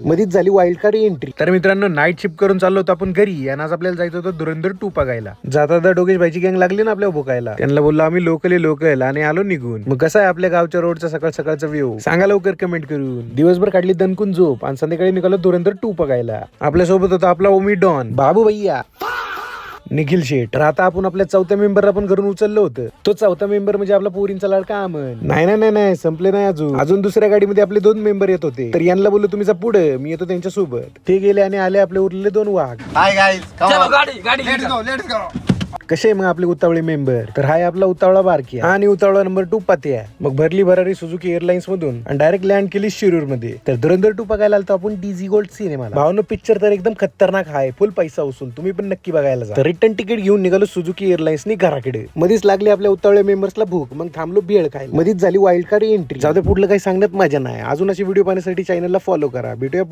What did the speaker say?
मधीच झाली wild card entry. तर मित्रांनो नाईट शिफ्ट करून चाललो होतो आपण घरी आणि आज आपल्याला जायचं होतं धुरंधर 2 बघायला. जाता डोगेश भाईची गँग लागली ना आपल्या भुकायला. त्यांना बोललो आम्ही लोकल आणि आलो निघून. मग कसं आहे आपल्या गावच्या रोडचा सकाळचा व्ह्यू सांगा लवकर कमेंट करून. दिवसभर काढली दणकून झोप आणि संध्याकाळी निघालो धुरंधर 2 बघायला. आपल्या सोबत होता आपला ओमी डॉन, बाबू भैया, निखिल शेठ. तर आता आपण आपल्या चौथ्या मेंबरला पण घरून उचललं होतं. तो चौथा मेंबर म्हणजे आपला पोरींचा लाडका अमन. नाही संपले नाही अजून दुसऱ्या गाडीमध्ये आपले 2 मेंबर येत होते. तर यांना बोललो तुम्ही पुढे, मी येतो त्यांच्या सोबत. ते गेले आणि आले आपले उरलेले 2 वाघ. Hi guys, let's go. कसे मग आपले उतावळे मेंबर. तर हाय आपला उतावळा बारकी आणि उतावळा नंबर 2 पात्या. मग भरली भरारी सुझुकी एअरलाइन्स मधून आणि डायरेक्ट लँड केली शिरूर मध्ये. तर धुरंधर 2 बघायला आलतो आपण डीजी गोल्ड सिनेमाला. भावनो पिक्चर तर एकदम खतरनाक आहे, फुल पैसा उसूल. तुम्ही पण नक्की बघायला जा. तर रिटर्न तिकीट घेऊन निघालो सुझुकी एअरलाइन्सनी घराकडे. मध्येच लागली आपल्या उतावळ्या मेंबर्सला भूक. मग थांबलो भेळ खायला. मध्येच झाली वाईल्ड कार्ड एंट्री. जाऊ दे पुढलं काही सांगण्यात मजा नाही. अजून अशी व्हिडिओ पाहण्यासाठी चॅनलला फॉलो करा. भेटूया.